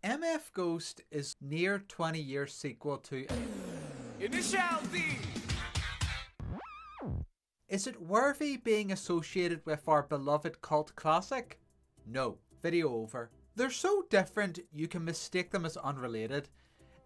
MF Ghost is near 20-year sequel to Initial D! Is it worthy being associated with our beloved cult classic? No. Video over. They're so different you can mistake them as unrelated.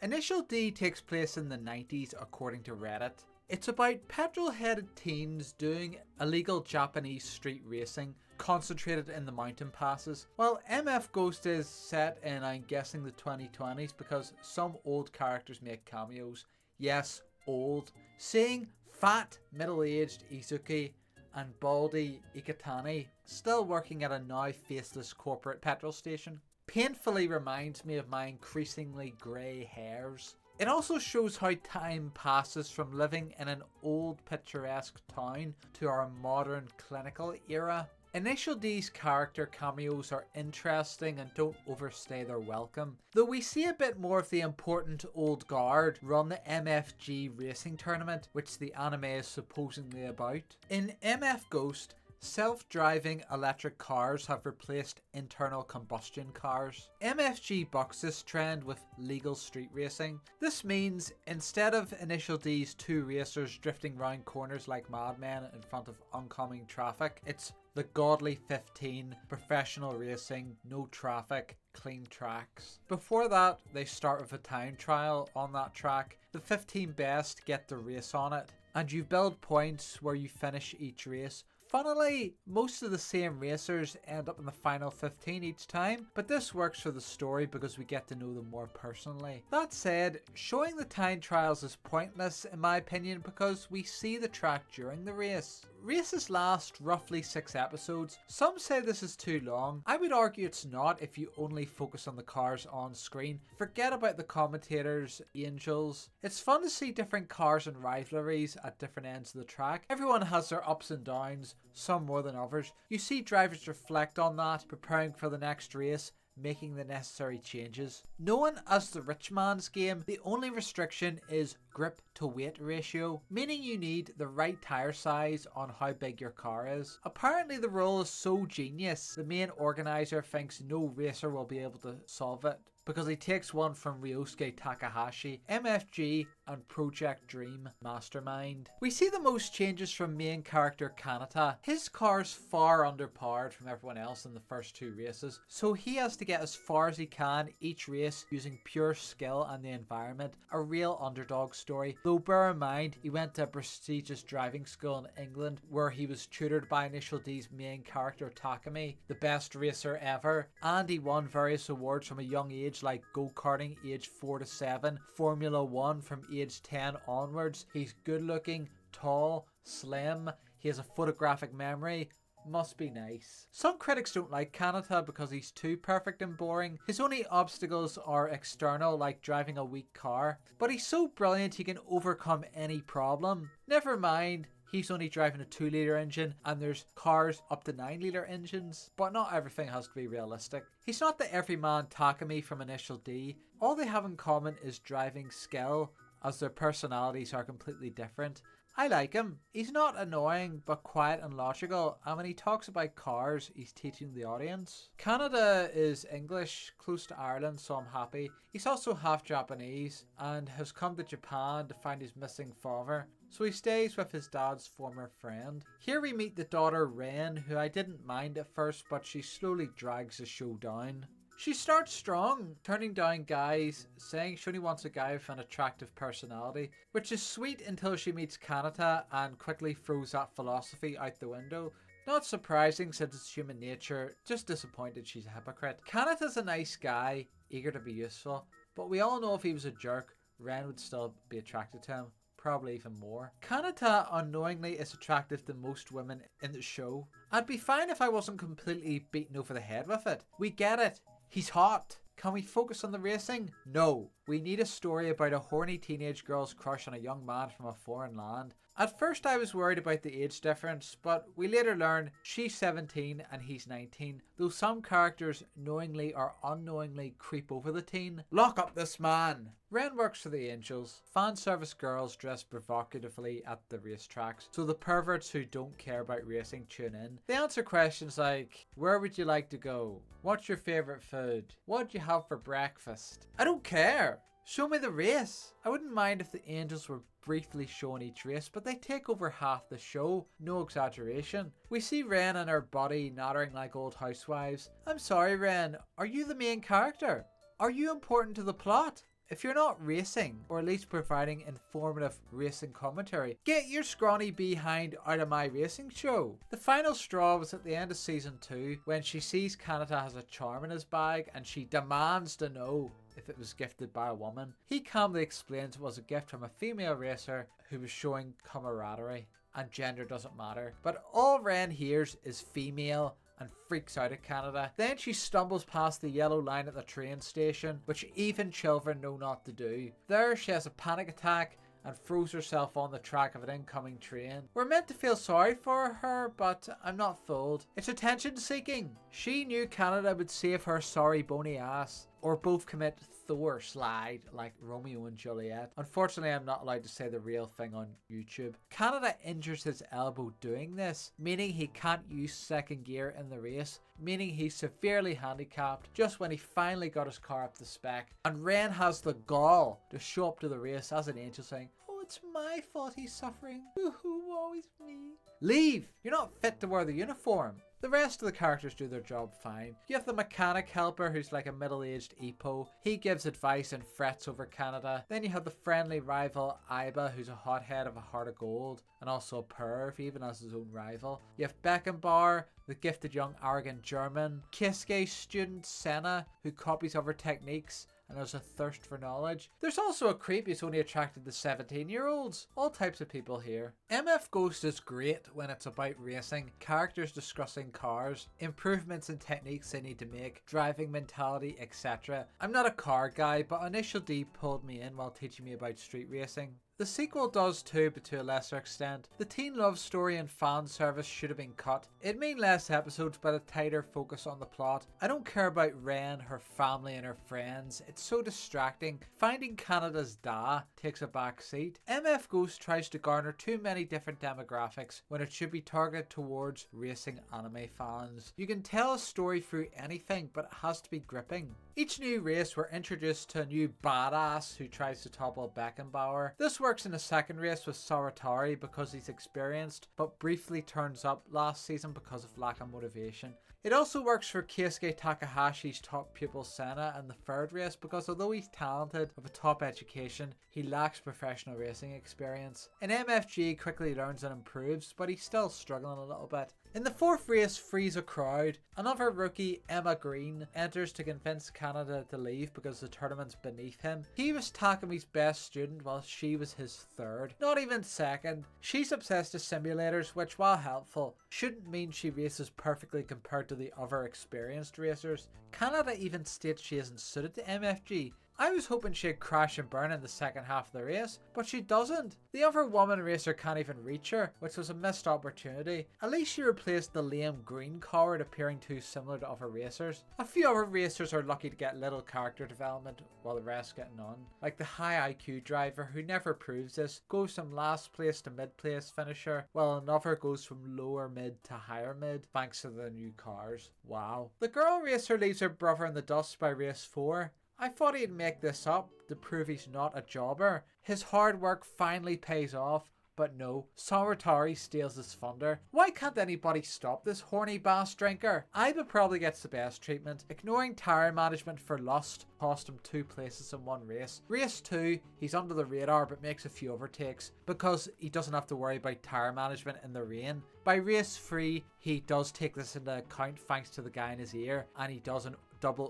Initial D takes place in the 90s according to Reddit. It's about petrol-headed teens doing illegal Japanese street racing concentrated in the mountain passes, while MF Ghost is set in, I'm guessing, the 2020s because some old characters make cameos. Yes, old. Seeing fat, middle-aged Izuki and baldy Iketani still working at a now faceless corporate petrol station painfully reminds me of my increasingly grey hairs. It also shows how time passes from living in an old picturesque town to our modern clinical era. Initial D's character cameos are interesting and don't overstay their welcome, though we see a bit more of the important old guard run the MFG racing tournament, which the anime is supposedly about. In MF Ghost, self-driving electric cars have replaced internal combustion cars. MFG bucks this trend with legal street racing. This means instead of Initial D's two racers drifting round corners like madmen in front of oncoming traffic, it's the godly 15 professional racing, no traffic, clean tracks. Before that, they start with a time trial on that track. The 15 best get the race on it, and you build points where you finish each race. Funnily, most of the same racers end up in the final 15 each time, but this works for the story because we get to know them more personally. That said, showing the time trials is pointless in my opinion because we see the track during the race. Races last roughly 6 episodes. Some say this is too long. I would argue it's not if you only focus on the cars on screen. Forget about the commentators, angels. It's fun to see different cars and rivalries at different ends of the track. Everyone has their ups and downs, some more than others. You see drivers reflect on that, preparing for the next race, making the necessary changes. Known as the rich man's game, the only restriction is grip to weight ratio, meaning you need the right tire size on how big your car is. Apparently the rule is so genius, the main organizer thinks no racer will be able to solve it, because he takes one from Ryosuke Takahashi, MFG and Project Dream mastermind. We see the most changes from main character Kanata. His car's far underpowered from everyone else in the first 2 races, so he has to get as far as he can each race using pure skill and the environment. A real underdog story, though bear in mind he went to a prestigious driving school in England where he was tutored by Initial D's main character Takumi, the best racer ever, and he won various awards from a young age like go-karting age 4 to 7, Formula 1 from age 10 onwards. He's good looking, tall, slim, he has a photographic memory. Must be nice. Some critics don't like Kanata because he's too perfect and boring. His only obstacles are external, like driving a weak car, but he's so brilliant he can overcome any problem. Never mind, he's only driving a 2-litre engine and there's cars up to 9-litre engines, but not everything has to be realistic. He's not the everyman Takumi from Initial D. All they have in common is driving skill, as their personalities are completely different. I like him. He's not annoying, but quiet and logical, and when he talks about cars, he's teaching the audience. Canada is English, close to Ireland, so I'm happy. He's also half Japanese, and has come to Japan to find his missing father, so he stays with his dad's former friend. Here we meet the daughter Ren, who I didn't mind at first, but she slowly drags the show down. She starts strong, turning down guys, saying she only wants a guy with an attractive personality, which is sweet until she meets Kanata and quickly throws that philosophy out the window. Not surprising since it's human nature, just disappointed she's a hypocrite. Kanata's a nice guy, eager to be useful, but we all know if he was a jerk, Ren would still be attracted to him. Probably even more. Kanata unknowingly is attractive to most women in the show. I'd be fine if I wasn't completely beaten over the head with it. We get it. He's hot. Can we focus on the racing? No. We need a story about a horny teenage girl's crush on a young man from a foreign land. At first I was worried about the age difference, but we later learn she's 17 and he's 19, though some characters knowingly or unknowingly creep over the teen. Lock up this man! Ren works for the Angels, fan service girls dress provocatively at the racetracks, so the perverts who don't care about racing tune in. They answer questions like, where would you like to go? What's your favourite food? What do you have for breakfast? I don't care! Show me the race! I wouldn't mind if the Angels were briefly shown each race, but they take over half the show, no exaggeration. We see Ren and her body nattering like old housewives. I'm sorry Ren, are you the main character? Are you important to the plot? If you're not racing, or at least providing informative racing commentary, get your scrawny behind out of my racing show. The final straw was at the end of season 2 when she sees Kanata has a charm in his bag and she demands to know if it was gifted by a woman. He calmly explains it was a gift from a female racer who was showing camaraderie and gender doesn't matter. But all Ren hears is female and freaks out at Kanata. Then she stumbles past the yellow line at the train station, which even children know not to do. There she has a panic attack and throws herself on the track of an incoming train. We're meant to feel sorry for her, but I'm not fooled. It's attention seeking. She knew Kanata would save her sorry bony ass, or both commit Thor slide like Romeo and Juliet. Unfortunately, I'm not allowed to say the real thing on YouTube. Kanata injures his elbow doing this, meaning he can't use second gear in the race, meaning he's severely handicapped just when he finally got his car up to spec. And Ren has the gall to show up to the race as an angel saying, oh, it's my fault he's suffering. Boo-hoo, always me. Leave! You're not fit to wear the uniform. The rest of the characters do their job fine. You have the mechanic helper who's like a middle-aged Ippo. He gives advice and frets over Kanata. Then you have the friendly rival Aiba who's a hothead of a heart of gold and also a perv even as his own rival. You have Beckenbauer, the gifted young arrogant German. Keisuke student Senna who copies of her techniques and has a thirst for knowledge. There's also a creep who's only attracted to 17-year-olds. All types of people here. MF Ghost is great when it's about racing, characters discussing cars, improvements in techniques they need to make, driving mentality, etc. I'm not a car guy, but Initial D pulled me in while teaching me about street racing. The sequel does too, but to a lesser extent. The teen love story and fan service should have been cut. It'd mean less episodes but a tighter focus on the plot. I don't care about Ren, her family and her friends. It's so distracting. Finding Kanata's Da takes a back seat. MF Ghost tries to garner too many different demographics when it should be targeted towards racing anime fans. You can tell a story through anything, but it has to be gripping. Each new race we're introduced to a new badass who tries to topple Beckenbauer. This works in the second race with Saratari because he's experienced, but briefly turns up last season because of lack of motivation. It also works for Keisuke Takahashi's top pupil Senna in the third race because although he's talented with a top education, he lacks professional racing experience. In MFG quickly learns and improves, but he's still struggling a little bit. In the fourth race, frees a crowd. Another rookie, Emma Green, enters to convince Kanata to leave because the tournament's beneath him. He was Takumi's best student while she was his third. Not even second. She's obsessed with simulators, which while helpful, shouldn't mean she races perfectly compared to the other experienced racers. Kanata even states she isn't suited to MFG. I was hoping she'd crash and burn in the second half of the race, but she doesn't. The other woman racer can't even reach her, which was a missed opportunity. At least she replaced the lame green coward appearing too similar to other racers. A few other racers are lucky to get little character development while the rest get none. Like the high IQ driver who never proves this, goes from last place to mid place finisher, while another goes from lower mid to higher mid thanks to the new cars. Wow. The girl racer leaves her brother in the dust by race 4. I thought he'd make this up to prove he's not a jobber. His hard work finally pays off, but no, Saratari steals his thunder. Why can't anybody stop this horny bass drinker? Aiba probably gets the best treatment. Ignoring tire management for lust cost him 2 places in one race. Race 2, he's under the radar but makes a few overtakes because he doesn't have to worry about tire management in the rain. By race 3, he does take this into account thanks to the guy in his ear, and he doesn't double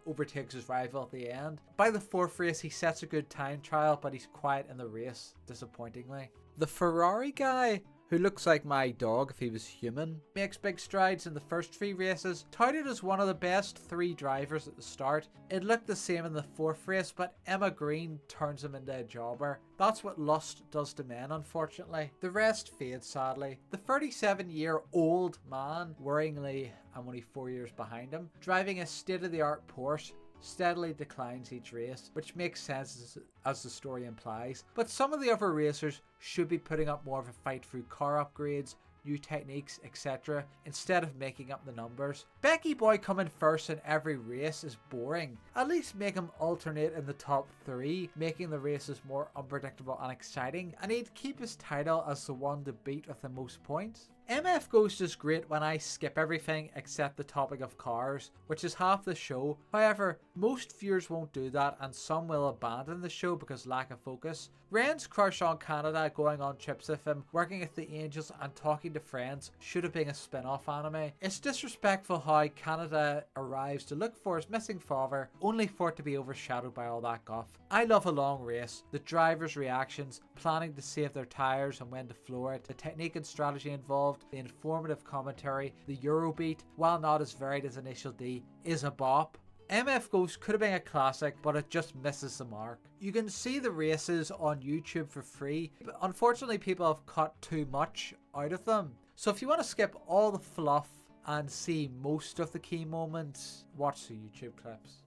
overtakes his rival at the end. By the 4th race he sets a good time trial, but he's quiet in the race, disappointingly. The Ferrari guy who looks like my dog if he was human, makes big strides in the first 3 races. Touted as one of the best 3 drivers at the start. It looked the same in the 4th race, but Emma Green turns him into a jobber. That's what lust does to men, unfortunately. The rest fades sadly. The 37-year-old man, worryingly I'm only 4 years behind him, driving a state-of-the-art Porsche, steadily declines each race, which makes sense as the story implies. But some of the other racers should be putting up more of a fight through car upgrades, new techniques, etc., instead of making up the numbers. Becky Boy coming first in every race is boring. At least make him alternate in the top 3, making the races more unpredictable and exciting, and he'd keep his title as the one to beat with the most points. MF Ghost is great when I skip everything except the topic of cars, which is half the show. However, most viewers won't do that, and some will abandon the show because lack of focus. Ren's crush on Kanata going on trips with him, working with the Angels and talking to friends should have been a spin-off anime. It's disrespectful how Kanata arrives to look for his missing father, only for it to be overshadowed by all that guff. I love a long race, the drivers' reactions, planning to save their tyres and when to floor it, the technique and strategy involved, the informative commentary, the Eurobeat, while not as varied as Initial D, is a bop. MF Ghost could have been a classic, but it just misses the mark. You can see the races on YouTube for free, but unfortunately people have cut too much out of them. So if you want to skip all the fluff and see most of the key moments, watch the YouTube clips.